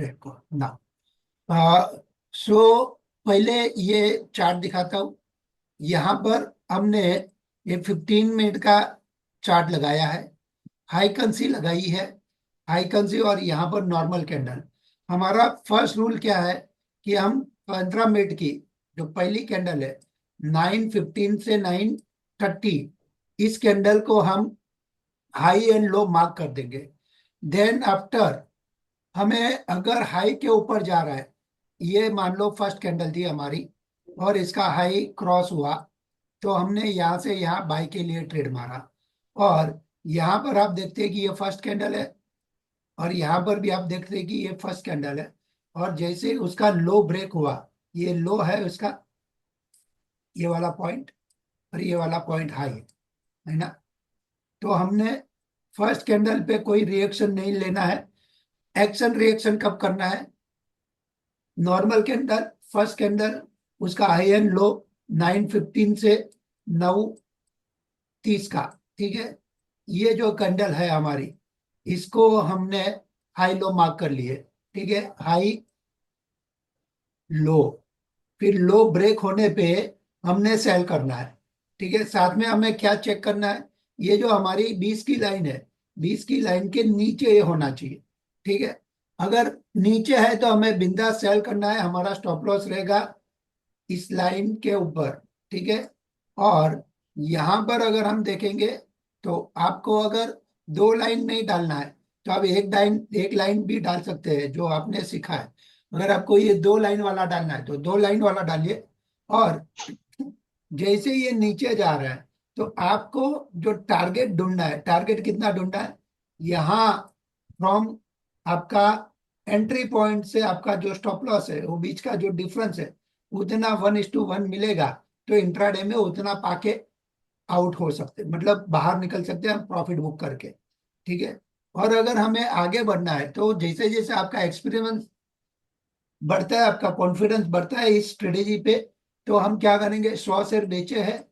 Trade को ना। सो पहले ये चार्ट दिखाता हूँ। यहाँ पर हमने ये 15 मिनट का चार्ट लगाया है, हाई कंसी लगाई है, हाई कंसी, और यहाँ पर नॉर्मल कैंडल। हमारा फर्स्ट रूल क्या है कि हम 15 मिनट की जो पहली कैंडल है 9:15 से 9:30, इस कैंडल को हम हाई एंड लो मार्क कर देंगे। देन आफ्टर हमें अगर हाई के ऊपर जा रहा है, ये मान लो फर्स्ट कैंडल थी हमारी और इसका हाई क्रॉस हुआ, तो हमने यहाँ से यहाँ बाई के लिए ट्रेड मारा। और यहाँ पर आप देखते हैं कि ये फर्स्ट कैंडल है, और यहाँ पर भी आप देखते हैं कि ये फर्स्ट कैंडल है। और जैसे उसका लो ब्रेक हुआ, ये लो है उसका, ये वाला पॉइंट, और ये वाला पॉइंट हाई है ना। तो हमने फर्स्ट कैंडल पे कोई रिएक्शन नहीं लेना है। एक्शन रिएक्शन कब करना है? नॉर्मल कैंडल, फर्स्ट कैंडल, उसका हाई एंड लो 9:15 से 9:30 का, ठीक है। ये जो कैंडल है हमारी, इसको हमने हाई लो मार्क कर लिए, ठीक है। हाई लो, फिर लो ब्रेक होने पे हमने सेल करना है, ठीक है। साथ में हमें क्या चेक करना है, ये जो हमारी 20 की लाइन है, 20 की लाइन के नीचे ये होना चाहिए, ठीक है। अगर नीचे है तो हमें बिंदास सेल करना है, हमारा स्टॉप लॉस रहेगा इस लाइन के ऊपर, ठीक है। और यहां पर अगर हम देखेंगे तो आपको अगर दो लाइन नहीं डालना है तो आप एक लाइन भी डाल सकते हैं, जो आपने सीखा है। अगर आपको ये दो लाइन वाला डालना है तो दो लाइन वाला डालिए। और जैसे ये नीचे जा रहा है तो आपको जो टारगेट ढूंढना है, टारगेट कितना ढूंढना है, यहाँ फ्रॉम आपका एंट्री पॉइंट से आपका जो स्टॉप लॉस है, वो बीच का जो डिफरेंस है, उतना 1:1 मिलेगा, तो इंट्राडे में उतना पाके आउट हो सकते, मतलब बाहर निकल सकते हैं हम प्रॉफिट बुक करके, ठीक है। और अगर हमें आगे बढ़ना है तो जैसे जैसे आपका एक्सपीरियंस बढ़ता है, आपका कॉन्फिडेंस बढ़ता है इस स्ट्रेटेजी पे, तो हम क्या करेंगे, 100 शेयर बेचे हैं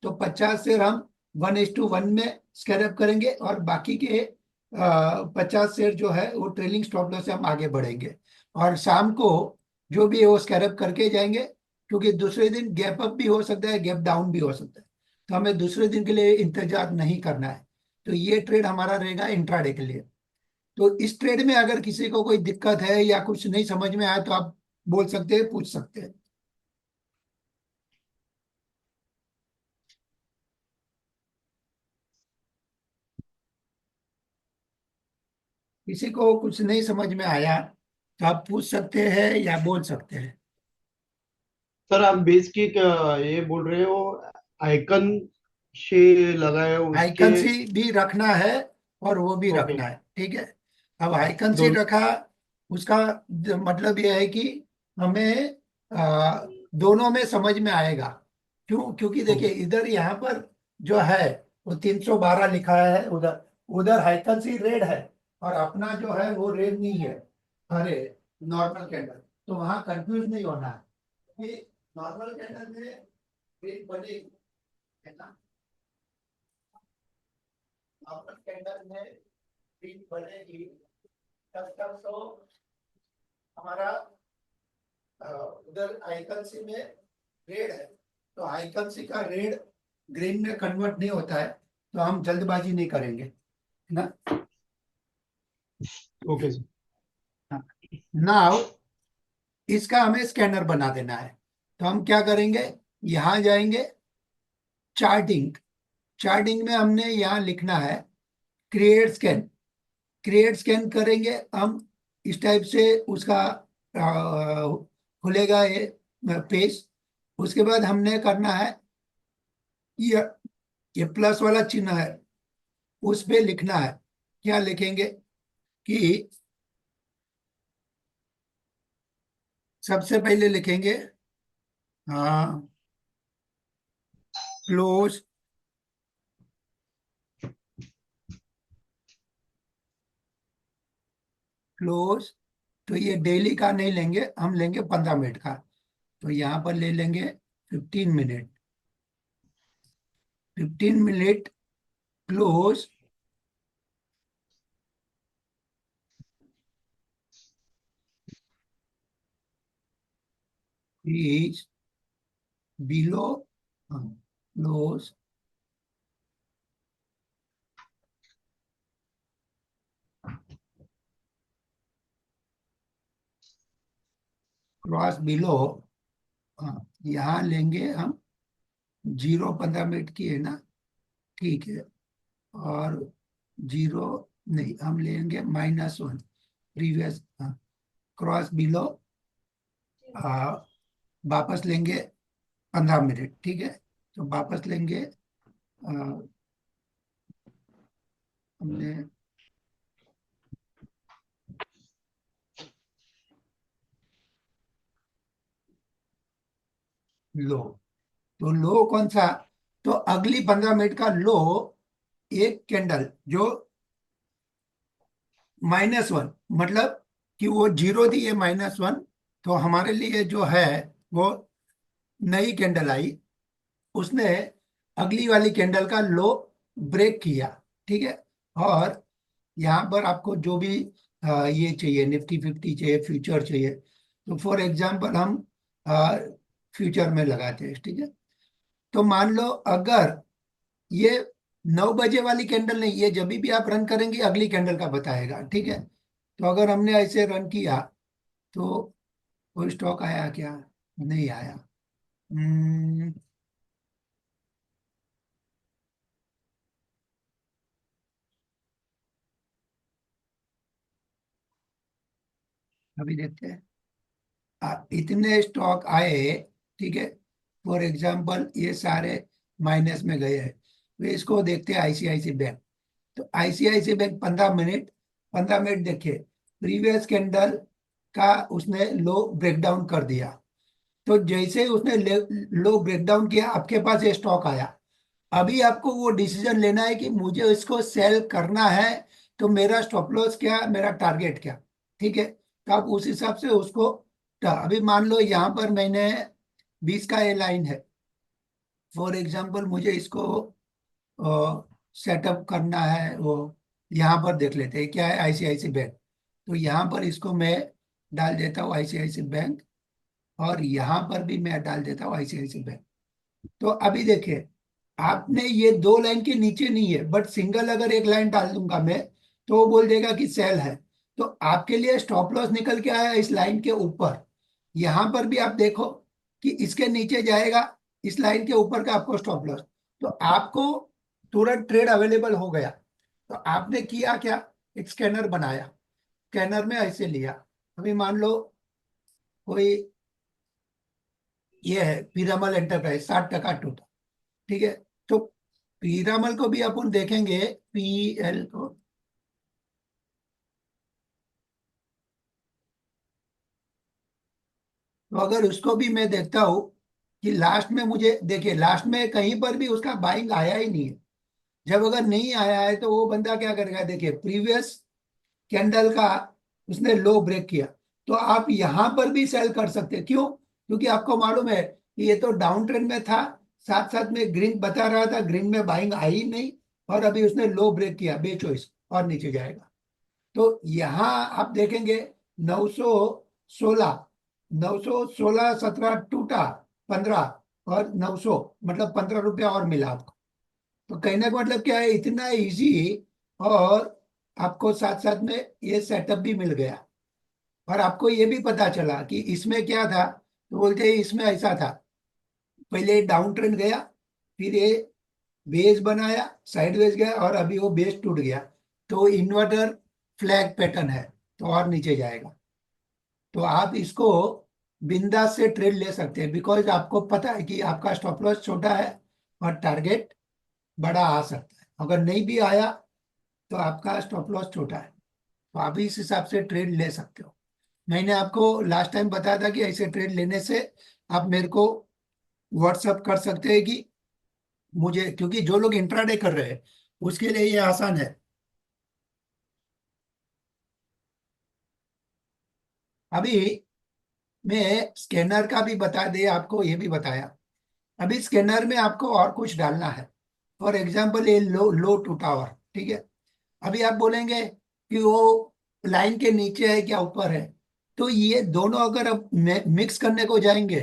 तो 50 शेयर हम 1:1 में स्कैल्प करेंगे, और बाकी के 50 शेयर जो है वो ट्रेलिंग स्टॉप लॉस से हम आगे बढ़ेंगे। और शाम को जो भी है वो स्कैल्प करके जाएंगे, क्योंकि दूसरे दिन गैप अप भी हो सकता है, गैप डाउन भी हो सकता है, तो हमें दूसरे दिन के लिए इंतजार नहीं करना है। तो ये ट्रेड हमारा रहेगा इंट्राडे के लिए। तो इस ट्रेड में अगर किसी को कोई दिक्कत है या कुछ नहीं समझ में आया तो आप बोल सकते हैं, पूछ सकते हैं। किसी को कुछ नहीं समझ में आया तो आप पूछ सकते हैं या बोल सकते हैं। सर आप बेस की ये बोल रहे हो, आइकन से लगाए हो उसके। हाइकन्सी भी रखना है और वो भी ओके। रखना है, ठीक है। अब हाइकन्सी दोनों। रखा, उसका मतलब यह है कि हमें दोनों में समझ में आएगा। क्यों? क्योंकि देखिए ओके। इधर यहाँ पर जो है वो 312 लिखा है, उधर उधर हाइकन्सी रेड है, और अपना जो है वो रेड नहीं है, अरे नॉर्मल कैंडल। तो वहां कंफ्यूज नहीं होना है कि नॉर्मल कैंडल में रेड बनेगी, है ना। नॉर्मल कैंडल में रेड बनेगी, तब तक तो हमारा उधर आइकन में रेड है, तो आइकन का रेड ग्रीन में कन्वर्ट नहीं होता है, तो हम जल्दबाजी नहीं करेंगे, है ना। Okay sir. नाउ इसका हमें स्कैनर बना देना है, तो हम क्या करेंगे, यहां जाएंगे, चार्टिंग, चार्टिंग में हमने यहाँ लिखना है क्रिएट स्कैन। क्रिएट स्कैन करेंगे हम, इस टाइप से उसका खुलेगा ये पेज। उसके बाद हमने करना है, ये ये प्लस वाला चिन्ह है, उस पे लिखना है। क्या लिखेंगे कि सबसे पहले लिखेंगे क्लोज, क्लोज। तो ये डेली का नहीं लेंगे, हम लेंगे 15 मिनट का, तो यहाँ पर ले लेंगे 15 minute, 15 minute close. is below close cross below, यहाँ लेंगे हम 0 15 मिनट की है ना, ठीक है। और 0 नहीं, हम लेंगे -1 प्रीवियस, क्रॉस बिलो, वापस लेंगे 15 मिनट, ठीक है। तो वापस लेंगे, हमने लो, तो लो कौन सा, तो अगली 15 मिनट का लो, एक कैंडल जो -1, मतलब कि वो 0 थी, ये -1, तो हमारे लिए जो है वो नई कैंडल आई, उसने अगली वाली कैंडल का लो ब्रेक किया, ठीक है। और यहाँ पर आपको जो भी ये चाहिए, निफ्टी 50 चाहिए, फ्यूचर चाहिए, तो फॉर एग्जांपल हम फ्यूचर में लगाते हैं, ठीक है। तो मान लो अगर ये 9 बजे वाली कैंडल नहीं, ये जब भी आप रन करेंगे अगली कैंडल का बताएगा, ठीक है। तो अगर हमने ऐसे रन किया तो कोई स्टॉक आया क्या, नहीं आया। हम्म, अभी देखते हैं। इतने स्टॉक आए, ठीक है। फॉर एग्जांपल ये सारे माइनस में गए हैं, तो इसको देखते हैं आईसीआईसी बैंक। तो आईसीआईसी बैंक 15 मिनट, 15 मिनट देखिए, प्रीवियस कैंडल का उसने लो ब्रेकडाउन कर दिया। तो जैसे ही उसने लो ब्रेकडाउन किया, आपके पास ये स्टॉक आया। अभी आपको वो डिसीजन लेना है कि मुझे इसको सेल करना है, तो मेरा स्टॉप लॉस क्या, मेरा टारगेट क्या, ठीक है। तो आप उस हिसाब से उसको, तो अभी मान लो यहाँ पर मैंने 20 का ये लाइन है, फॉर एग्जांपल मुझे इसको सेटअप करना है, वो यहाँ पर देख लेते हैं क्या है, आईसीआईसी बैंक। तो यहाँ पर इसको मैं डाल देता हूँ आईसीआईसी बैंक, और यहाँ पर भी मैं डाल देता हूँ आईसीआईसी बैंक। तो अभी देखिए, आपने ये दो लाइन के नीचे नहीं है, बट सिंगल अगर एक लाइन डाल दूंगा मैं, तो वो बोल देगा कि सेल है। तो आपके लिए स्टॉप लॉस निकल के आया इस लाइन के ऊपर। यहां पर भी आप देखो कि इसके नीचे जाएगा, इस लाइन के ऊपर का आपको स्टॉप लॉस। तो आपको तुरंत ट्रेड अवेलेबल हो गया। तो आपने किया क्या, एक स्कैनर बनाया, स्कैनर में ऐसे लिया। अभी मान लो कोई ये है पीरामल एंटरप्राइज, 60 टका टूटा, ठीक है। तो पीरामल को भी अपन देखेंगे, पीएल को, तो अगर उसको भी मैं देखता हूं कि लास्ट में, मुझे देखिए लास्ट में कहीं पर भी उसका बाइंग आया ही नहीं है। जब अगर नहीं आया है तो वो बंदा क्या करेगा, देखिए प्रीवियस कैंडल का उसने लो ब्रेक किया, तो आप यहां पर भी सेल कर सकते हैं। क्यों, क्योंकि आपको मालूम है कि ये तो डाउन ट्रेंड में था, साथ साथ में ग्रीन बता रहा था, ग्रीन में बाइंग आई ही नहीं, और अभी उसने लो ब्रेक किया, बेचो इसको और नीचे जाएगा। तो यहाँ आप देखेंगे 916, 916 17 टूटा, 15, और 900, मतलब 15 रुपया और मिला आपको। तो कहने का मतलब क्या है, इतना इजी, और आपको साथ साथ में ये सेटअप भी मिल गया। और आपको ये भी पता चला कि इसमें क्या था, तो बोलते हैं इसमें ऐसा था, पहले डाउन ट्रेंड गया, फिर ये बेस बनाया, साइडवेज गया, और अभी वो बेस टूट गया। तो इन्वर्टर फ्लैग पैटर्न है, तो और नीचे जाएगा। तो आप इसको बिंदास से ट्रेड ले सकते हैं, बिकॉज आपको पता है कि आपका स्टॉप लॉस छोटा है और टारगेट बड़ा आ सकता है। अगर नहीं भी आया तो आपका स्टॉप लॉस छोटा है, तो आप इस हिसाब से ट्रेड ले सकते हो। मैंने आपको लास्ट टाइम बताया था कि ऐसे ट्रेड लेने से आप मेरे को व्हाट्सअप कर सकते हैं कि मुझे, क्योंकि जो लोग इंट्राडे कर रहे हैं उसके लिए ये आसान है। अभी मैं स्कैनर का भी बता दे आपको, ये भी बताया। अभी स्कैनर में आपको और कुछ डालना है। फॉर एग्जाम्पल ये लो लो टू टावर, ठीक है। अभी आप बोलेंगे कि वो लाइन के नीचे है क्या ऊपर है, तो ये दोनों अगर अब मिक्स करने को जाएंगे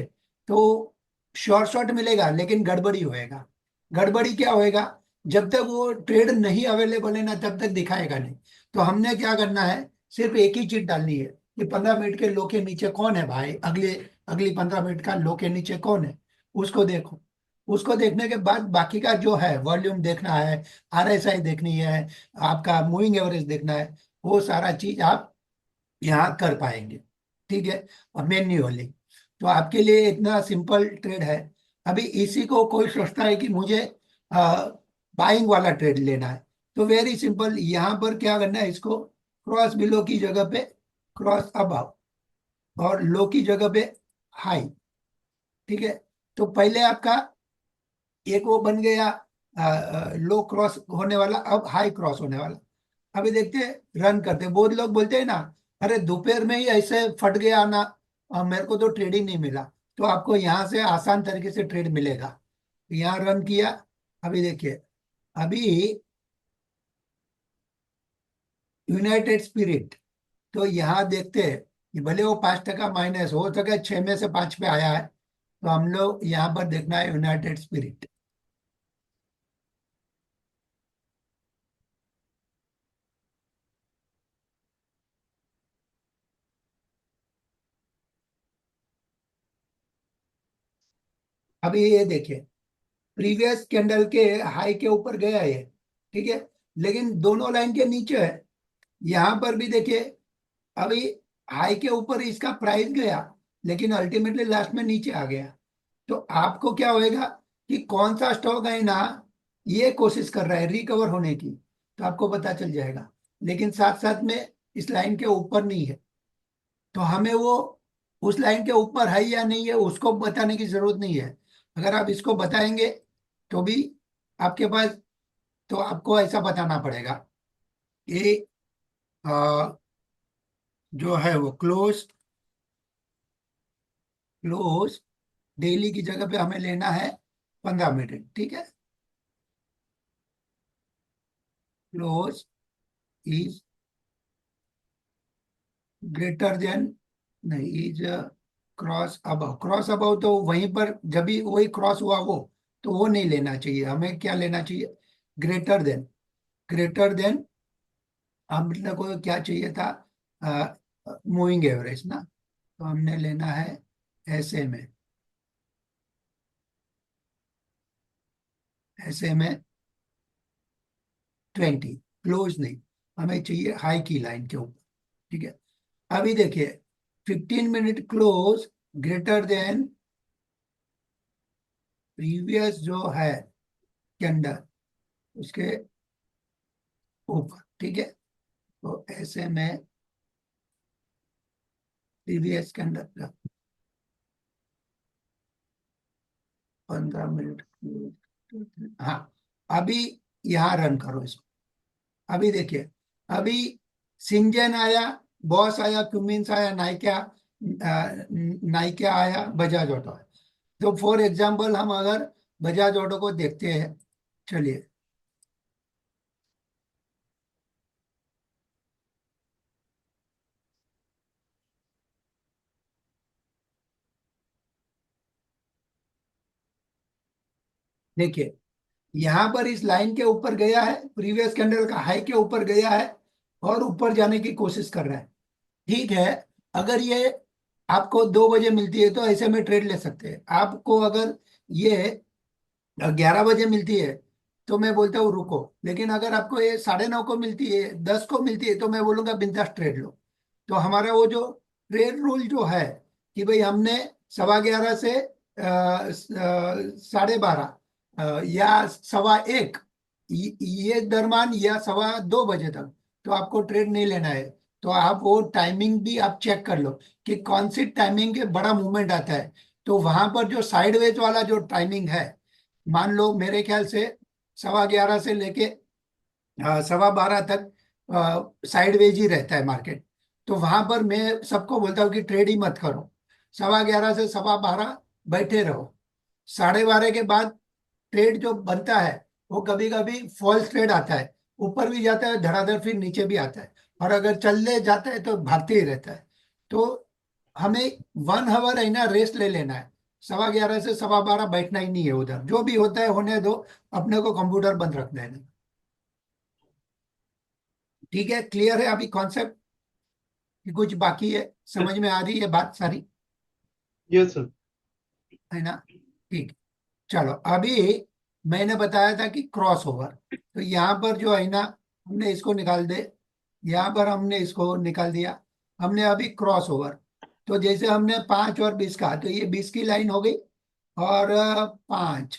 तो शॉर्ट शॉर्ट मिलेगा, लेकिन गड़बड़ी होएगा। गड़बड़ी क्या होएगा, जब तक वो ट्रेड नहीं अवेलेबल है ना तब तक दिखाएगा नहीं। तो हमने क्या करना है, सिर्फ एक ही चीज डालनी है कि 15 मिनट के लो के नीचे कौन है भाई, अगले अगली 15 मिनट का लो के नीचे कौन है, उसको देखो। उसको देखने के बाद बाकी का जो है वॉल्यूम देखना है, आरएसआई देखनी है, आपका मूविंग एवरेज देखना है, वो सारा चीज आप यहाँ कर पाएंगे। ठीक है। और मैन्युअली तो आपके लिए इतना सिंपल ट्रेड है। अभी इसी को कोई सोचता है कि मुझे बाइंग वाला ट्रेड लेना है, तो वेरी सिंपल, यहाँ पर क्या करना है, इसको क्रॉस बिलो की जगह पे क्रॉस अबव, और लो की जगह पे हाई। ठीक है। तो पहले आपका एक वो बन गया लो क्रॉस होने वाला, अब हाई क्रॉस होने वाला। अभी देखते हैं, रन करते हैं। बहुत लोग बोलते हैं ना, अरे दोपहर में ही ऐसे फट गया ना, मेरे को तो ट्रेडिंग नहीं मिला। तो आपको यहाँ से आसान तरीके से ट्रेड मिलेगा। यहाँ रन किया। अभी देखिए, अभी यूनाइटेड स्पिरिट, तो यहाँ देखते हैं कि भले वो 5% माइनस हो सके, 6 में से 5 पे आया है, तो हम लोग यहाँ पर देखना है यूनाइटेड स्पिरिट। अभी ये देखिए, प्रीवियस कैंडल के हाई के ऊपर गया ये। ठीक है। लेकिन दोनों लाइन के नीचे है। यहाँ पर भी देखिए, अभी हाई के ऊपर इसका प्राइस गया, लेकिन अल्टीमेटली लास्ट में नीचे आ गया। तो आपको क्या होएगा कि कौन सा स्टॉक है ना, ये कोशिश कर रहा है रिकवर होने की, तो आपको पता चल जाएगा। लेकिन साथ साथ में इस लाइन के ऊपर नहीं है, तो हमें वो उस लाइन के ऊपर है या नहीं है उसको बताने की जरूरत नहीं है। अगर आप इसको बताएंगे तो भी आपके पास, तो आपको ऐसा बताना पड़ेगा कि जो है वो क्लोज क्लोज डेली की जगह पे हमें लेना है 15 मिनट। ठीक है। क्लोज इज ग्रेटर देन, नहीं, इज क्रॉस अबव तो वहीं पर जब भी वही क्रॉस हुआ वो, तो वो नहीं लेना चाहिए। हमें क्या लेना चाहिए, ग्रेटर देन। ग्रेटर देन हमने को क्या चाहिए था, मूविंग एवरेज ना, तो हमने लेना है ऐसे में, ऐसे में 20, क्लोज नहीं, हमें चाहिए हाई की लाइन के ऊपर। ठीक है। अभी देखिए, 15 minute close greater than previous जो है कैंडल, उसके ऊपर। ठीक है। तो ऐसे में प्रीवियस कैंडल 15 मिनट, हाँ। अभी यहाँ रन करो इसको। अभी देखिए, अभी सिंजन आया, बॉस आया, क्यूमिंस आया, नाइका, नाइका आया, बजाज ऑटो आया। तो फॉर एग्जांपल हम अगर बजाज ऑटो को देखते हैं, चलिए। देखिए, यहाँ पर इस लाइन के ऊपर गया है, प्रीवियस कैंडल का हाई के ऊपर गया है, और ऊपर जाने की कोशिश कर रहा है। ठीक है। अगर ये आपको 2 बजे मिलती है तो ऐसे में ट्रेड ले सकते हैं। आपको अगर ये 11 बजे मिलती है तो मैं बोलता हूँ रुको। लेकिन अगर आपको ये 9:30 को मिलती है, 10 को मिलती है, तो मैं बोलूंगा बिंदास ट्रेड लो। तो हमारा वो जो ट्रेड रूल जो है कि भाई हमने 11:15 से 12:30, या 1:15, ये दरमान, या 2:15 तक, तो आपको ट्रेड नहीं लेना है। तो आप वो टाइमिंग भी आप चेक कर लो कि कौन सी टाइमिंग के बड़ा मूवमेंट आता है। तो वहां पर जो साइडवेज वाला जो टाइमिंग है, मान लो मेरे ख्याल से 11:15 से लेके 12:15 तक साइडवेज ही रहता है मार्केट। तो वहां पर मैं सबको बोलता हूँ कि ट्रेड ही मत करो। 11:15 से 12:15 बैठे रहो। 12:30 के बाद ट्रेड जो बनता है, वो कभी कभी फॉल्स ट्रेड आता है, ऊपर भी जाता है धड़ाधड़, फिर नीचे भी आता है, और अगर चलने जाता है तो भागते ही रहता है। तो हमें 1 आवर है ना रेस्ट ले लेना है। 11:15 से 12:15 बैठना ही नहीं है उधर, जो भी होता है होने दो, अपने को कंप्यूटर बंद रख देना। ठीक है, क्लियर है अभी कॉन्सेप्ट कि कुछ बाकी है? समझ में आ रही है बात सारी? Yes sir. है ना? ठीक। चलो अभी मैंने बताया था कि क्रॉस ओवर, तो यहाँ पर जो है ना, हमने इसको निकाल दे, यहाँ पर हमने इसको निकाल दिया। हमने अभी क्रॉस ओवर, तो जैसे हमने 5 और 20 का, तो ये 20 की लाइन हो गई, और 5,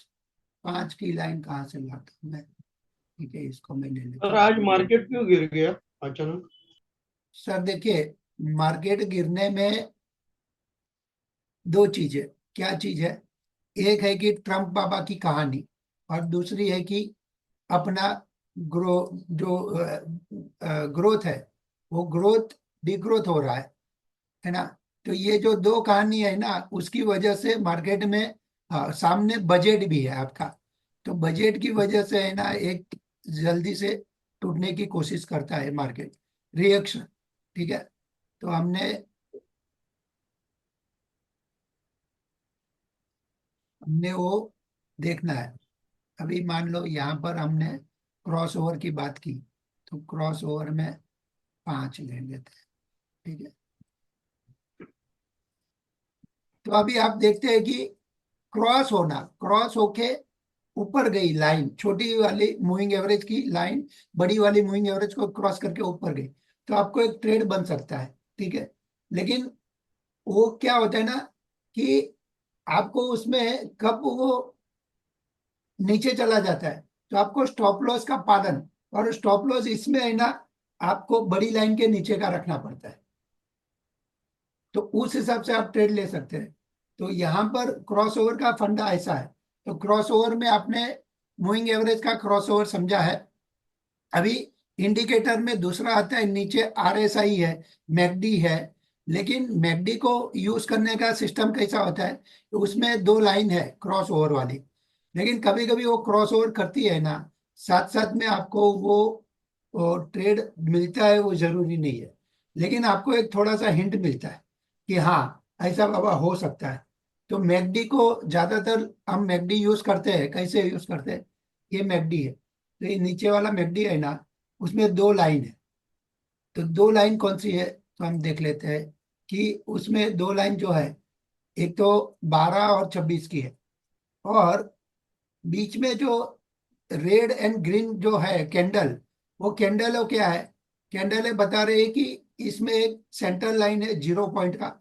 5 की लाइन कहाँ से लाता हूँ मैं? ठीक है, इसको मैं ले लेता सर हूँ। आज मार्केट क्यों गिर गया अचानक? सर देखिए, मार्केट गिरने में दो चीजें। क्या चीज है? एक है कि ट्रम्प बाबा की कहानी, और दूसरी है कि अपना ग्रो जो ग्रोथ है, वो ग्रोथ डिग्रोथ हो रहा है ना? तो ये जो दो कहानी है ना, उसकी वजह से मार्केट में, सामने बजट भी है आपका, तो बजट की वजह से है ना, एक जल्दी से टूटने की कोशिश करता है मार्केट, रिएक्शन। ठीक है, तो हमने हमने वो देखना है। अभी मान लो यहाँ पर हमने क्रॉस ओवर की बात की, तो क्रॉस ओवर में 5 ले लेते हैं। ठीक है, तो अभी आप देखते हैं कि क्रॉस होना, क्रॉस होके ऊपर गई लाइन, छोटी वाली मूविंग एवरेज की लाइन बड़ी वाली मूविंग एवरेज को क्रॉस करके ऊपर गई, तो आपको एक ट्रेड बन सकता है। ठीक है, लेकिन वो क्या होता है ना, कि आपको उसमें कब वो नीचे चला जाता है, तो आपको स्टॉप लॉस का पालन, और स्टॉप लॉस इसमें है ना, आपको बड़ी लाइन के नीचे का रखना पड़ता है, तो उस हिसाब से आप ट्रेड ले सकते हैं। तो यहाँ पर क्रॉसओवर का फंडा ऐसा है। तो क्रॉसओवर में आपने मूविंग एवरेज का क्रॉसओवर समझा है। अभी इंडिकेटर में दूसरा आता है नीचे, आरएसआई है, मैकडी है। लेकिन मैकडी को यूज करने का सिस्टम कैसा होता है, तो उसमें दो लाइन है क्रॉस ओवर वाली, लेकिन कभी कभी वो क्रॉस ओवर करती है ना, साथ साथ में आपको वो ट्रेड मिलता है, वो जरूरी नहीं है, लेकिन आपको एक थोड़ा सा हिंट मिलता है कि हाँ, ऐसा बाबा हो सकता है। तो मैकडी को ज्यादातर हम मैकडी यूज करते हैं, कैसे यूज करते हैं? ये मैकडी है, तो ये नीचे वाला मैकडी है ना, उसमें दो लाइन है। तो दो लाइन कौन सी है, तो हम देख लेते हैं कि उसमें दो लाइन जो है, एक तो 12 और 26 की है, और बीच में जो रेड एंड ग्रीन जो है कैंडल, वो कैंडल है क्या है? कैंडल है बता रहे हैं कि इसमें एक सेंटर लाइन है 0 पॉइंट का,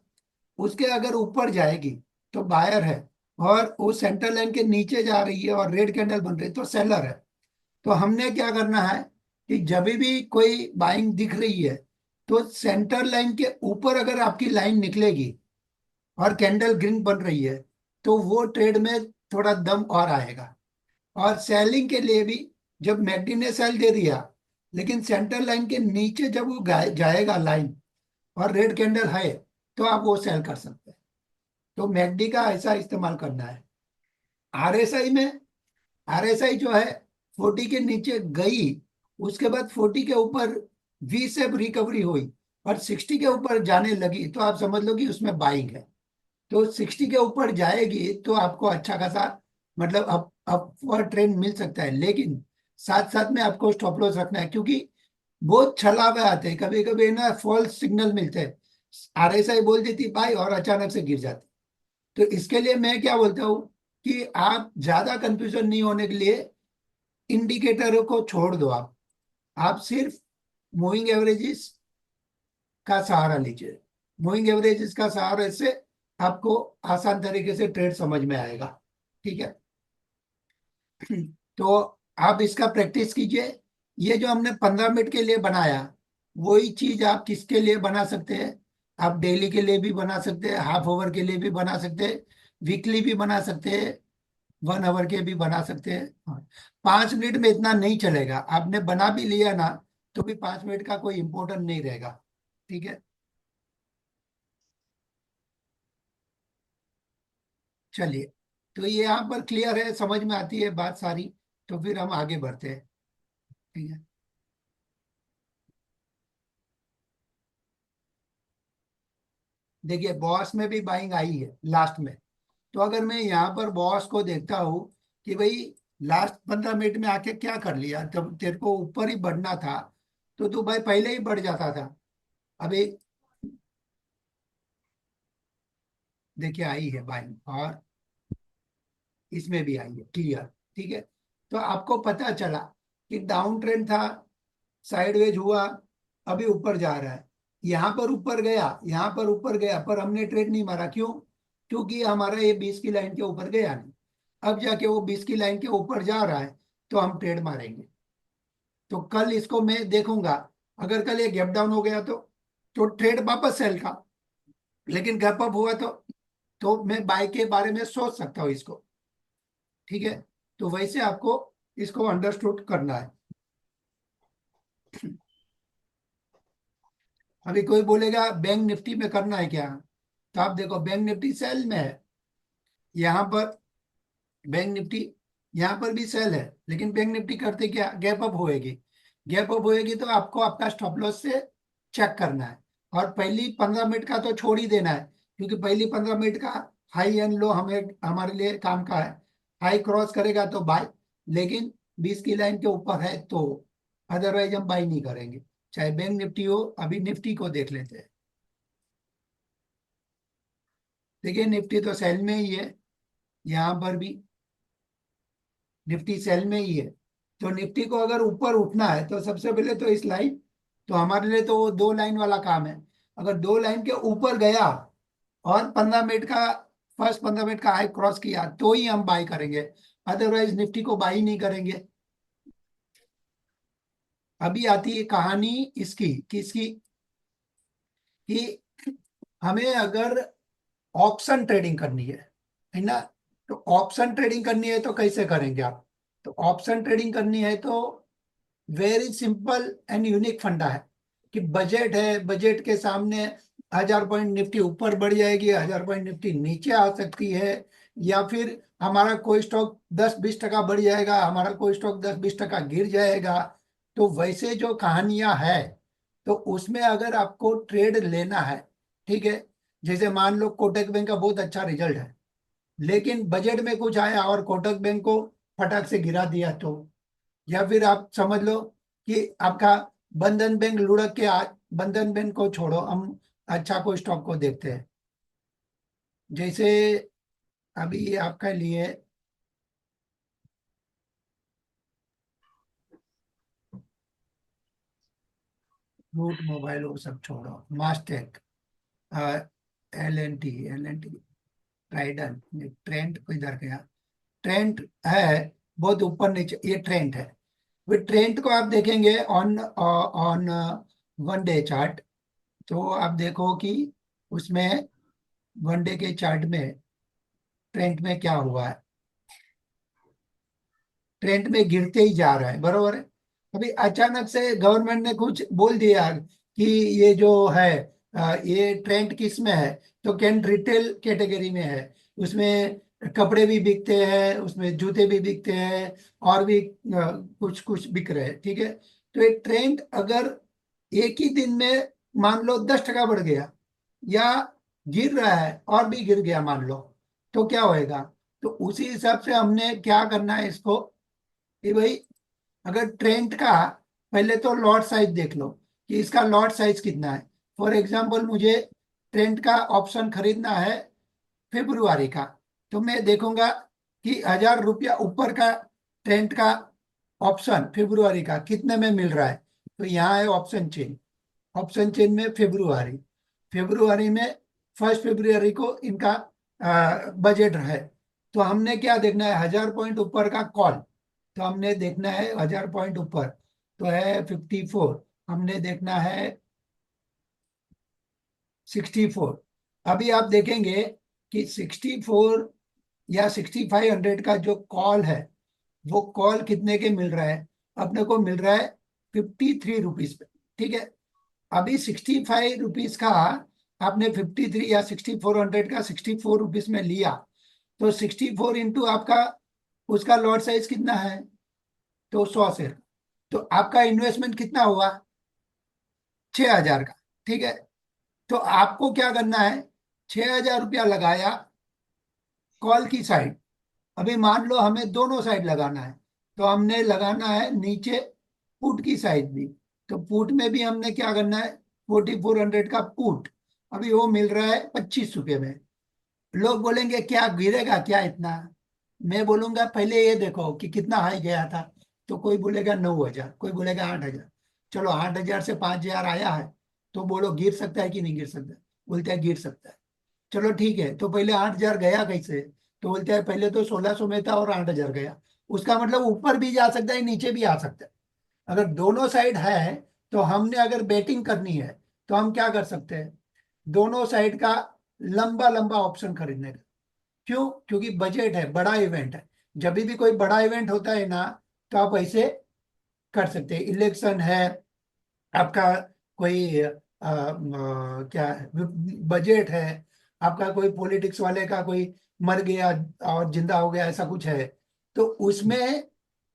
उसके अगर ऊपर जाएगी तो बायर है, और वो सेंटर लाइन के नीचे जा रही है और रेड कैंडल बन रही है तो सेलर है। तो हमने क्या करना है कि जब भी कोई बाइंग दिख रही है, तो सेंटर लाइन के ऊपर अगर आपकी लाइन निकलेगी और कैंडल ग्रीन बन रही है, तो वो ट्रेड में थोड़ा दम और आएगा। और सेलिंग के लिए भी, जब मैकडी ने सेल दे दिया, लेकिन सेंटर लाइन के नीचे जब वो जाएगा लाइन और रेड कैंडल है, तो आप वो सेल कर सकते हैं। तो मैकडी का ऐसा इस्तेमाल करना है। आरएसआई में, आरएसआई जो है 40 के नीचे गई, उसके बाद 40 के ऊपर वी शेप रिकवरी हुई और 60 के ऊपर जाने लगी, तो आप समझ लो कि उसमें बाइंग है। तो 60 के ऊपर जाएगी तो आपको अच्छा खासा, मतलब अपवर्ड ट्रेंड मिल सकता है, लेकिन साथ साथ में आपको स्टॉप लॉस रखना है, क्योंकि बहुत छलावे आते हैं, कभी कभी ना फॉल्स सिग्नल मिलते हैं, आरएसआई बोल देती बाई और अचानक से गिर जाती। तो इसके लिए मैं क्या बोलता हूँ कि आप ज्यादा कंफ्यूजन नहीं होने के लिए इंडिकेटरों को छोड़ दो, आप सिर्फ मूविंग एवरेजेस का सहारा लीजिए। मूविंग एवरेजेस का सहारा से आपको आसान तरीके से ट्रेड समझ में आएगा। ठीक है, तो आप इसका प्रैक्टिस कीजिए। ये जो हमने 15 मिनट के लिए बनाया, वही चीज आप किसके लिए बना सकते हैं? आप डेली के लिए भी बना सकते हैं, हाफ ओवर के लिए भी बना सकते हैं, वीकली भी बना सकते हैं, 1 आवर के भी बना सकते हैं। हाँ, 5 मिनट में इतना नहीं चलेगा, आपने बना भी लिया ना, तो भी 5 मिनट का कोई इंपॉर्टेंट नहीं रहेगा। ठीक है, चलिए, तो ये यहाँ पर क्लियर है, समझ में आती है बात सारी, तो फिर हम आगे बढ़ते हैं। ठीक है, देखिए बॉस में भी बाइंग आई है लास्ट में। तो अगर मैं यहाँ पर बॉस को देखता हूँ कि भाई लास्ट 15 मिनट में आके क्या कर लिया, जब तेरे को ऊपर ही बढ़ना था तो तू भाई पहले ही बढ़ जाता था। अभी देखिए आई है बाइंग, और इसमें भी आई है क्लियर। ठीक है, तो आपको पता चला कि डाउन ट्रेंड था, साइडवेज हुआ, अभी ऊपर जा रहा है। यहाँ पर ऊपर गया, यहाँ पर ऊपर गया, पर हमने ट्रेड नहीं मारा। क्यों? क्योंकि हमारा ये 20 की लाइन के ऊपर गया नहीं। अब जाके वो 20 की लाइन के ऊपर जा रहा है तो हम ट्रेड मारेंगे। तो कल इसको मैं देखूंगा, अगर कल ये गैप डाउन हो गया तो ट्रेड वापस सेल का। लेकिन गैप अप हुआ तो मैं बाय के बारे में सोच सकता हूँ इसको। ठीक है, तो वैसे आपको इसको अंडरस्टूड करना है। अभी कोई बोलेगा बैंक निफ्टी में करना है क्या, तो आप देखो बैंक निफ्टी सेल में है यहाँ पर। बैंक निफ्टी यहाँ पर भी सेल है, लेकिन बैंक निफ्टी करते क्या, गैप अप होएगी। गैप अप होएगी तो आपको आपका स्टॉप लॉस से चेक करना है। और पहली 15 मिनट का तो छोड़ ही देना है, क्योंकि पहली 15 मिनट का हाई एंड लो हमें हमारे लिए काम का है। हाई क्रॉस करेगा तो बाय, लेकिन 20 की लाइन के ऊपर है तो अदरवाइज हम बाय नहीं करेंगे, चाहे बैंक निफ्टी हो। अभी निफ्टी को देख लेते हैं। देखिए निफ्टी तो सेल में ही है, यहाँ पर भी निफ्टी सेल में ही है। तो निफ्टी को अगर ऊपर उठना है तो सबसे पहले तो इस लाइन, तो हमारे लिए तो वो 2 लाइन वाला काम है। अगर 2 लाइन के ऊपर गया और 15 मिनट का, फर्स्ट 15 मिनट का हाई क्रॉस किया तो ही हम बाय करेंगे, अदरवाइज निफ्टी को बाय नहीं करेंगे। अभी आती है कहानी इसकी, किसकी, कि हमें अगर ऑप्शन ट्रेडिंग करनी है ना। तो ऑप्शन ट्रेडिंग करनी है तो कैसे करेंगे आप? तो ऑप्शन ट्रेडिंग करनी है तो वेरी सिंपल एंड यूनिक फंडा है कि बजट है, बजट के सामने 1000 पॉइंट निफ्टी ऊपर बढ़ जाएगी, 1000 पॉइंट निफ्टी नीचे आ सकती है, या फिर हमारा कोई स्टॉक 10-20% बढ़ जाएगा, हमारा कोई स्टॉक 10-20% गिर जाएगा। तो वैसे जो कहानियां है, तो उसमें अगर आपको ट्रेड लेना है, ठीक है, जैसे मान लो कोटक बैंक का बहुत अच्छा रिजल्ट है, लेकिन बजट में कुछ आया और कोटक बैंक को फटाक से गिरा दिया, तो या फिर आप समझ लो कि आपका बंधन बैंक लुढ़क के आज, बंधन बैंक को छोड़ो, हम अच्छा कोई स्टॉक को देखते हैं। जैसे अभी आपके लिए रूट मोबाइल वो सब छोड़ो, Mastek, L N T Trident, trend को इधर गया, ट्रेंड है बहुत ऊपर नीचे, ये ट्रेंड है। फिर ट्रेंड को आप देखेंगे ऑन ऑन 1 डे चार्ट, तो आप देखो कि उसमें 1 डे के चार्ट में ट्रेंड में क्या हुआ है। ट्रेंड में गिरते ही जा रहा है, बरोबर है। अभी अचानक से गवर्नमेंट ने कुछ बोल दिया कि ये जो है ये ट्रेंड किस में है, तो कैन रिटेल कैटेगरी में है। उसमें कपड़े भी बिकते हैं, उसमें जूते भी बिकते हैं, और भी कुछ कुछ बिक रहे हैं। ठीक है, तो ये ट्रेंड अगर एक ही दिन में मान लो 10% बढ़ गया, या गिर रहा है और भी गिर गया मान लो, तो क्या होएगा? तो उसी हिसाब से हमने क्या करना है इसको, कि भाई अगर ट्रेंड का, पहले तो लॉट साइज देख लो कि इसका लॉट साइज कितना है। फॉर एग्जांपल मुझे ट्रेंड का ऑप्शन खरीदना है फरवरी का, तो मैं देखूंगा कि 1000 रुपया ऊपर का ट्रेंड का ऑप्शन फरवरी का कितने में मिल रहा है। तो यहाँ है ऑप्शन चेन, ऑप्शन चेन में फरवरी, फरवरी में 1 फरवरी को इनका बजट है। तो हमने क्या देखना है, 1000 पॉइंट ऊपर का कॉल, तो हमने देखना है 1000 पॉइंट ऊपर, तो है 54, हमने देखना है 64। अभी आप देखेंगे कि 64 या 6500 का जो कॉल है, वो कॉल कितने के मिल रहा है? अपने को मिल रहा है 53 रुपीज पे। ठीक है, अभी 65 रुपीज का आपने 53 या 6400 का 64 रुपीज में लिया, तो 64 इंटू आपका उसका लॉट साइज कितना है, तो 100 शेयर। तो आपका इन्वेस्टमेंट कितना हुआ? 6000 का। ठीक है, तो आपको क्या करना है, ₹6,000 लगाया कॉल की साइड। अभी मान लो हमें दोनों साइड लगाना है, तो हमने लगाना है नीचे पुट की साइड भी। तो पुट में भी हमने क्या करना है, 4400 का पुट। अभी वो मिल रहा है ₹25 में। लोग बोलेंगे क्या गिरेगा क्या इतना। मैं बोलूंगा पहले ये देखो कि कितना हाई गया था। तो कोई बोलेगा 9,000, कोई बोलेगा 8,000। चलो 8,000 से 5,000 आया है, तो बोलो गिर सकता है कि नहीं गिर सकता। बोलते हैं गिर सकता है। चलो ठीक है, तो पहले 8,000 गया कैसे। तो बोलते हैं पहले तो 1,600 में था और 8,000 गया। उसका मतलब ऊपर भी जा सकता है नीचे भी आ सकता है। अगर दोनों साइड है, तो हमने अगर बैटिंग करनी है, तो हम क्या कर सकते हैं, दोनों साइड का लंबा लंबा ऑप्शन खरीदने का। क्यों, क्योंकि बजट है, बड़ा इवेंट है। जब भी कोई बड़ा इवेंट होता है ना, तो आप ऐसे कर सकते हैं। इलेक्शन है आपका, कोई क्या बजट है आपका, कोई पॉलिटिक्स वाले का कोई मर गया और जिंदा हो गया, ऐसा कुछ है, तो उसमें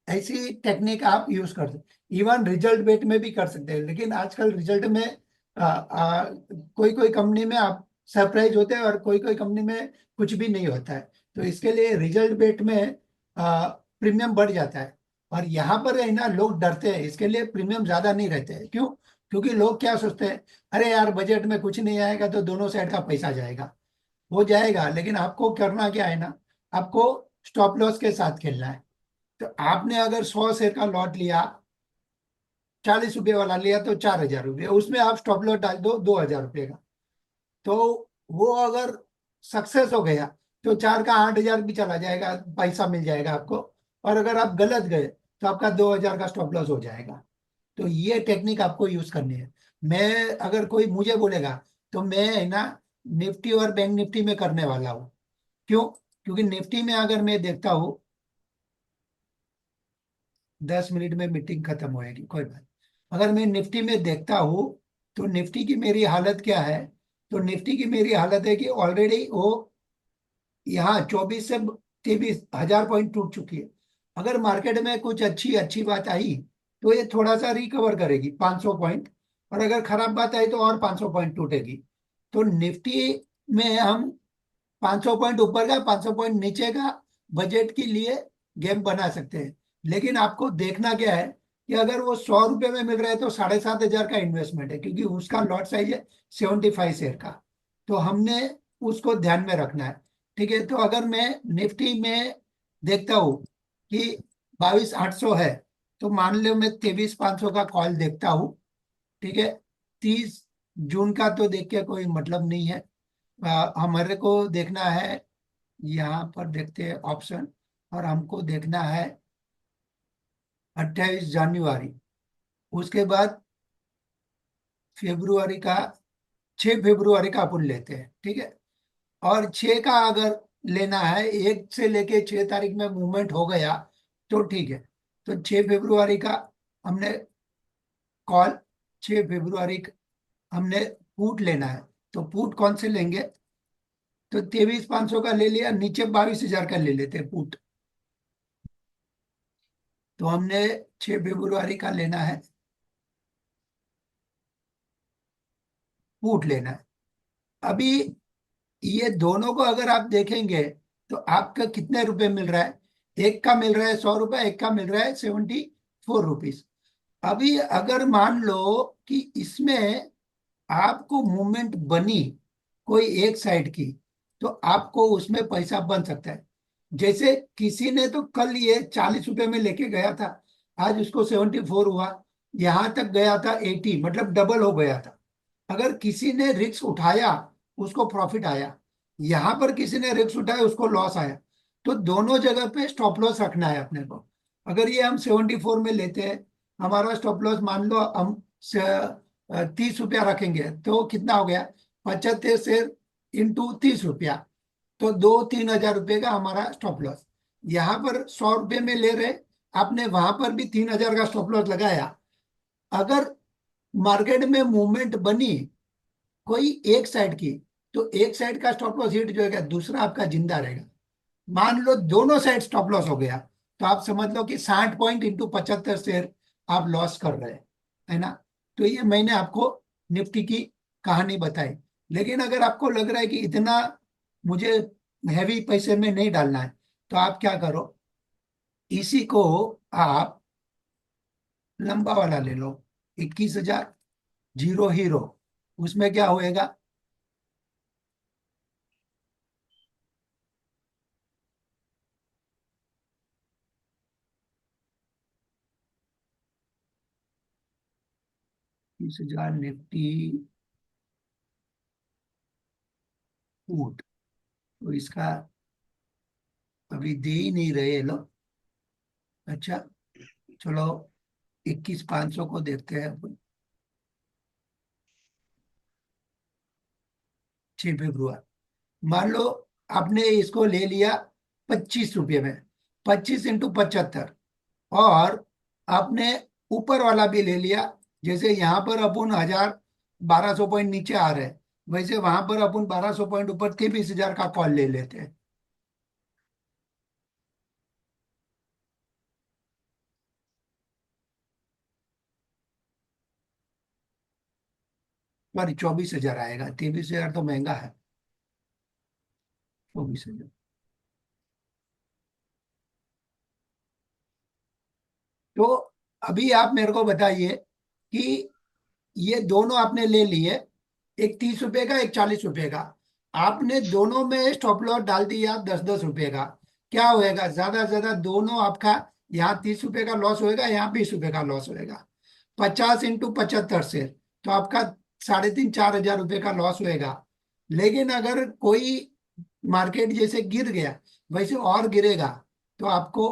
ऐसी टेक्निक आप यूज कर सकते। इवन रिजल्ट बेट में भी कर सकते हैं, लेकिन आजकल रिजल्ट में कोई कोई कंपनी में आप सरप्राइज होते हैं और कोई कोई कंपनी में कुछ भी नहीं होता है। तो इसके लिए रिजल्ट बेट में प्रीमियम बढ़ जाता है। और यहाँ पर है ना, लोग डरते हैं, इसके लिए प्रीमियम ज्यादा नहीं रहते हैं। क्यों, क्योंकि लोग क्या सोचते हैं, अरे यार बजट में कुछ नहीं आएगा तो दोनों साइड का पैसा जाएगा। हो जाएगा, लेकिन आपको करना क्या है ना, आपको स्टॉप लॉस के साथ खेलना है। तो आपने अगर 100 शेयर का लॉट लिया, ₹40 वाला लिया, तो ₹4,000, उसमें आप स्टॉप लॉस डाल दो ₹2,000 का। तो वो अगर सक्सेस हो गया, तो 4 का 8,000 भी चला जाएगा, पैसा मिल जाएगा आपको। और अगर आप गलत गए, तो आपका 2,000 का स्टॉप लॉस हो जाएगा। तो ये टेक्निक आपको यूज करनी है। मैं, अगर कोई मुझे बोलेगा, तो मैं है ना निफ्टी और बैंक निफ्टी में करने वाला हूँ। क्यों, क्योंकि निफ्टी में अगर मैं देखता हूँ, 10 मिनट में मीटिंग खत्म होएगी, कोई बात। अगर मैं निफ्टी में देखता हूँ, तो निफ्टी की मेरी हालत क्या है। तो निफ्टी की मेरी हालत है कि ऑलरेडी वो यहाँ 24 से 23 हजार पॉइंट टूट चुकी है। अगर मार्केट में कुछ अच्छी अच्छी बात आई, तो ये थोड़ा सा रिकवर करेगी 500 पॉइंट। और अगर खराब बात आई, तो और 500 पॉइंट टूटेगी। तो निफ्टी में हम 500 पॉइंट ऊपर का, 500 पॉइंट नीचे का बजट के लिए गेम बना सकते हैं। लेकिन आपको देखना क्या है, कि अगर वो ₹100 में मिल रहा है, तो 7,500 का इन्वेस्टमेंट है, क्योंकि उसका लॉट साइज है 75 शेयर का। तो हमने उसको ध्यान में रखना है। ठीक है, तो अगर मैं निफ्टी में देखता हूँ कि 22,800 है, तो मान लो मैं 23,500 का कॉल देखता हूँ। ठीक है, 30 जून का तो देख के कोई मतलब नहीं है। हमारे को देखना है, यहाँ पर देखते हैं ऑप्शन, और हमको देखना है 28 जनवरी। उसके बाद फेब्रुआरी का, 6 फरवरी का अपन लेते हैं, ठीक है। और 6 का अगर लेना है, 1 से लेके 6 तारीख में मूवमेंट हो गया, तो ठीक है। तो 6 फरवरी का हमने कॉल, 6 फरवरी हमने पुट लेना है। तो पुट कौन से लेंगे, तो 23,500 का ले लिया, नीचे 22,000 का ले लेते हैं पुट। तो हमने 6 फरवरी का लेना है, पुट लेना है। अभी ये दोनों को अगर आप देखेंगे, तो आपका कितने रुपए मिल रहा है। एक का मिल रहा है ₹100, एक का मिल रहा है ₹74। अभी अगर मान लो कि इसमें आपको मूवमेंट बनी कोई एक साइड की, तो आपको उसमें पैसा बन सकता है। जैसे किसी ने तो कल ये ₹40 में लेके गया था, आज उसको 74 हुआ, यहां तक गया था 80, मतलब डबल हो गया था। अगर किसी ने रिस्क उठाया, उसको प्रॉफिट आया। यहां पर किसी ने रिस्क उठाया, उसको लॉस आया। तो दोनों जगह पे स्टॉप लॉस रखना है अपने को। अगर ये हम 74 में लेते हैं, हमारा स्टॉप लॉस मान लो हम ₹30 रखेंगे, तो कितना हो गया, 75 इंटू ₹30। तो 2-3 हजार का हमारा स्टॉप लॉस। यहाँ पर ₹100 में ले रहे, आपने वहां पर भी 3,000 का स्टॉप लॉस लगाया। अगर मार्केट में मूवमेंट बनी कोई एक साइड की, तो एक साइड का स्टॉप लॉस हिट जो है, दूसरा आपका जिंदा रहेगा। मान लो दोनों साइड स्टॉप लॉस हो गया, तो आप समझ लो कि 60 पॉइंट इंटू 75 शेयर आप लॉस कर रहे हैं, है ना। तो ये मैंने आपको निफ्टी की कहानी बताई। लेकिन अगर आपको लग रहा है कि इतना मुझे हैवी पैसे में नहीं डालना है, तो आप क्या करो, इसी को आप लंबा वाला ले लो, 21,000, जीरो हीरो। उसमें क्या होएगा, तीस हजार निफ्टी फूट, तो इसका अभी दे ही नहीं रहे ये लोग। अच्छा, चलो 21,500 को देखते हैं अपन। 6 फरवरी, मान लो आपने इसको ले लिया 25 रुपये में, 25 × 75, और आपने ऊपर वाला भी ले लिया। जैसे यहाँ पर अपन 1,200 पॉइंट नीचे आ रहे हैं, वैसे वहां पर अपन 1,200 पॉइंट ऊपर 23,000 का कॉल ले लेते हैं। सॉरी, 24,000 आएगा, 23,000 तो महंगा है। 24,000। तो अभी आप मेरे को बताइए कि ये दोनों आपने ले लिए, एक 30 रुपए का, एक 40 रुपए का। आपने दोनों में स्टॉप लॉस डाल दिया 10-10 रुपए का। क्या होएगा, ज्यादा से ज्यादा दोनों आपका, यहाँ 30 रुपए का लॉस होएगा, यहाँ 20 रुपए का लॉस होएगा। 50 × 75 से तो आपका 3,500-4,000 रुपए का लॉस होएगा। लेकिन अगर कोई मार्केट जैसे गिर गया, वैसे और गिरेगा, तो आपको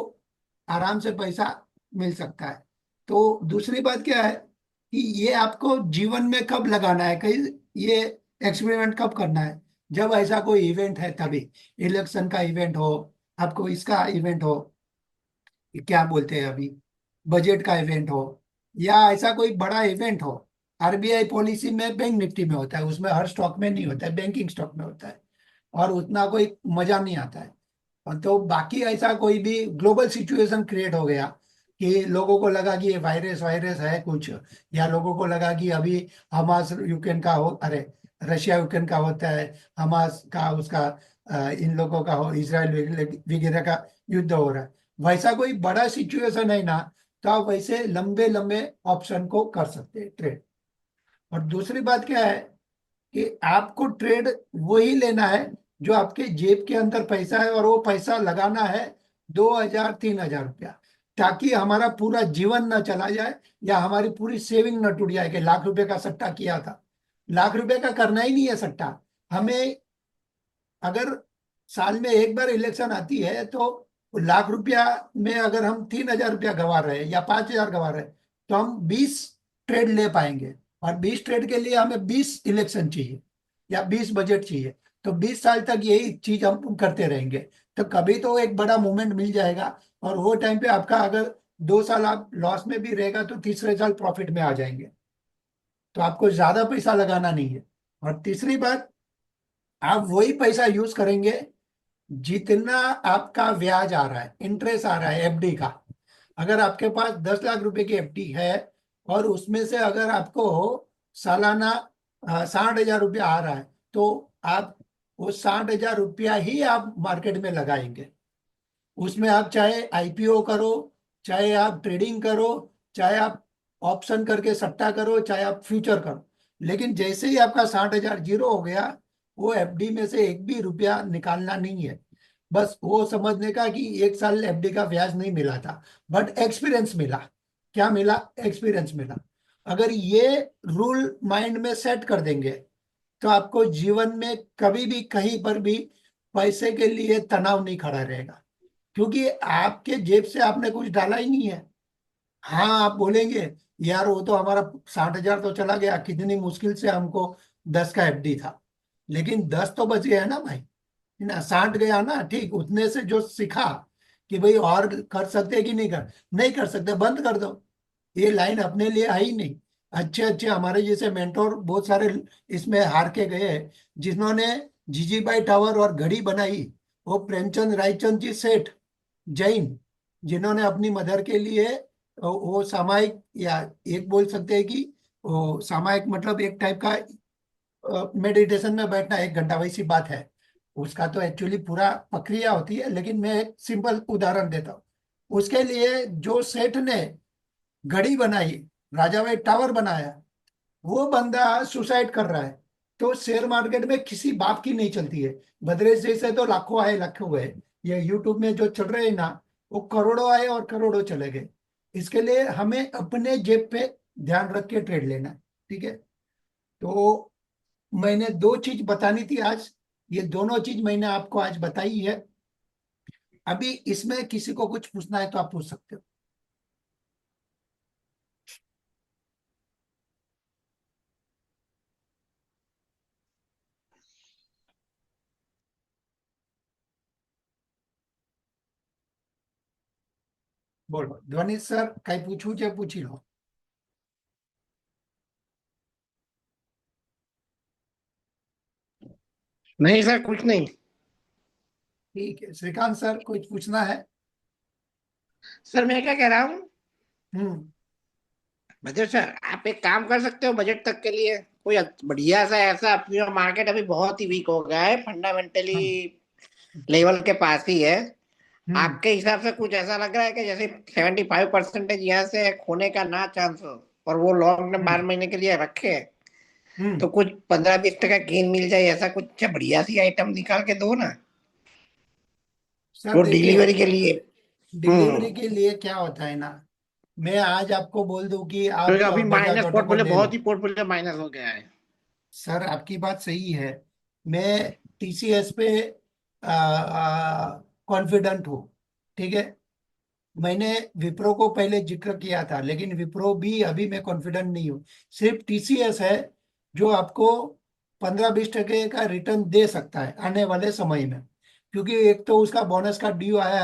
आराम से पैसा मिल सकता है। तो दूसरी बात क्या है कि ये आपको जीवन में कब लगाना है, कहीं ये एक्सपेरिमेंट कब करना है, जब ऐसा कोई इवेंट है तभी। इलेक्शन का इवेंट हो, आपको इसका इवेंट हो, क्या बोलते हैं अभी, बजट का इवेंट हो, या ऐसा कोई बड़ा इवेंट हो। आरबीआई पॉलिसी में बैंक निफ्टी में होता है, उसमें हर स्टॉक में नहीं होता है, बैंकिंग स्टॉक में होता है, और उतना कोई मजा नहीं आता है। और तो बाकी ऐसा कोई भी ग्लोबल सिचुएशन क्रिएट हो गया कि लोगों को लगा कि ये वायरस वायरस है कुछ, या लोगों को लगा कि अभी हमास यूक्रेन का हो, अरे रशिया यूक्रेन का होता है, हमास का उसका इन लोगों का हो, इसराइल वगैरह का युद्ध हो रहा है, वैसा कोई बड़ा सिचुएशन है ना, तो आप वैसे लंबे लंबे ऑप्शन को कर सकते हैं ट्रेड। और दूसरी बात क्या है कि आपको ट्रेड वही लेना है जो आपके जेब के अंदर पैसा है, और वो पैसा लगाना है 2,000-3,000 रुपया, ताकि हमारा पूरा जीवन न चला जाए, या हमारी पूरी सेविंग न टूट जाए कि लाख रुपए का सट्टा किया था। लाख रुपए का करना ही नहीं है सट्टा हमें। अगर साल में एक बार इलेक्शन आती है, तो लाख रुपया में अगर हम 3,000 रुपया गंवा रहे हैं या 5,000 गंवा रहे हैं, तो हम 20 ट्रेड ले पाएंगे। और 20 ट्रेड के लिए हमें 20 इलेक्शन चाहिए, या 20 बजट चाहिए। तो 20 साल तक यही चीज हम करते रहेंगे, तो कभी तो एक बड़ा मूवमेंट मिल जाएगा। और वो टाइम पे आपका अगर 2 साल आप लॉस में भी रहेगा, तो तीसरे साल प्रॉफिट में आ जाएंगे। तो आपको ज्यादा पैसा लगाना नहीं है। और तीसरी बात, आप वही पैसा यूज करेंगे जितना आपका ब्याज आ रहा है, इंटरेस्ट आ रहा है एफडी का। अगर आपके पास 10 लाख रुपए की एफडी है, और उसमें से अगर आपको सालाना 60,000 रुपया आ रहा है, तो आप वो 60,000 रुपया ही आप मार्केट में लगाएंगे। उसमें आप चाहे आईपीओ करो, चाहे आप ट्रेडिंग करो, चाहे आप ऑप्शन करके सट्टा करो, चाहे आप फ्यूचर करो, लेकिन जैसे ही आपका 60,000 जीरो हो गया, वो एफडी में से एक भी रुपया निकालना नहीं है। बस वो समझने का कि 1 साल एफडी का ब्याज नहीं मिला था, बट एक्सपीरियंस मिला। क्या मिला, एक्सपीरियंस मिला। अगर ये रूल माइंड में सेट कर देंगे, तो आपको जीवन में कभी भी कहीं पर भी पैसे के लिए तनाव नहीं खड़ा रहेगा, क्योंकि आपके जेब से आपने कुछ डाला ही नहीं है। हाँ, आप बोलेंगे यार वो तो हमारा 60,000 तो चला गया, कितनी मुश्किल से हमको 10 का एफडी था, लेकिन 10 तो बच गया ना भाई। ना 60 गया ना, ठीक उतने से जो सीखा कि भाई और कर सकते हैं कि नहीं कर सकते, बंद कर दो। ये लाइन अपने लिए है ही नहीं। अच्छे अच्छे हमारे जैसे मेंटोर बहुत सारे इसमें हार के गए हैं, जिन्होंने जीजीबाई टावर और घड़ी बनाई, वो प्रेमचंद रायचंद जी सेठ, जैन, जिन्होंने अपनी मदर के लिए वो सामायिक, या एक बोल सकते हैं कि वो सामायिक मतलब एक टाइप का मेडिटेशन में बैठना 1 घंटा, वैसी बात है। उसका तो एक्चुअली पूरा प्रक्रिया होती है, लेकिन मैं एक सिंपल उदाहरण देता हूँ। उसके लिए जो सेठ ने घड़ी बनाई, राजा भाई टावर बनाया, वो बंदा सुसाइड कर रहा है। तो शेयर मार्केट में किसी बाप की नहीं चलती है। भद्रेश जैसे तो लाखों आए लाखों गए। ये यूट्यूब में जो चल रहे हैं ना, वो करोड़ों आए और करोड़ों चले गए। इसके लिए हमें अपने जेब पे ध्यान रख के ट्रेड लेना है। ठीक है। तो मैंने 2 चीज बतानी थी आज, ये दोनों चीज मैंने आपको आज बताई है। अभी इसमें किसी को कुछ पूछना है तो आप पूछ सकते हो। बोलो ध्वनि सर, कहीं पूछू चाहे पूछी लो। नहीं सर, कुछ नहीं। ठीक है, श्रीकांत सर कुछ पूछना है? सर मैं क्या कह रहा हूँ, हम्म। बजट सर आप एक काम कर सकते हो बजट तक के लिए। कोई बढ़िया सा ऐसा, अपनी मार्केट अभी बहुत ही वीक हो गया है, फंडामेंटली हाँ। लेवल के पास ही है। हम्म। आपके हिसाब से कुछ ऐसा लग रहा है कि जैसे 75% यहाँ से खोने का ना चांस हो, और वो लॉन्ग टर्म हम्म। 12 महीने के लिए रखे, हम्म। तो कुछ 15-20% गेन मिल जाए, ऐसा कुछ अच्छा बढ़िया सी आइटम निकाल के दो ना, सर वो देखिए, डिलीवरी के लिए। डिलीवरी के लिए क्या होता है ना, मैं आज आपको बोल दूं कि क्योंकि आप अभी बजाज माइनस ऑटो को पोर्टफोलियो, ले लो। बहुत ही पोर्टफोलियो माइनस हो गया है। सर आपकी बात सही है। मैं टीसीएस पे कॉन्फिडेंट हूँ। ठीक है। मैंने विप्रो को पहले जिक्र किया था, लेकिन विप्रो भी अभी मैं कॉन्फिडेंट नहीं हूँ। सिर्फ टीसीएस है जो आपको 15-20% का रिटर्न दे सकता है आने वाले समय में, क्योंकि एक तो उसका बोनस का ड्यू आया है।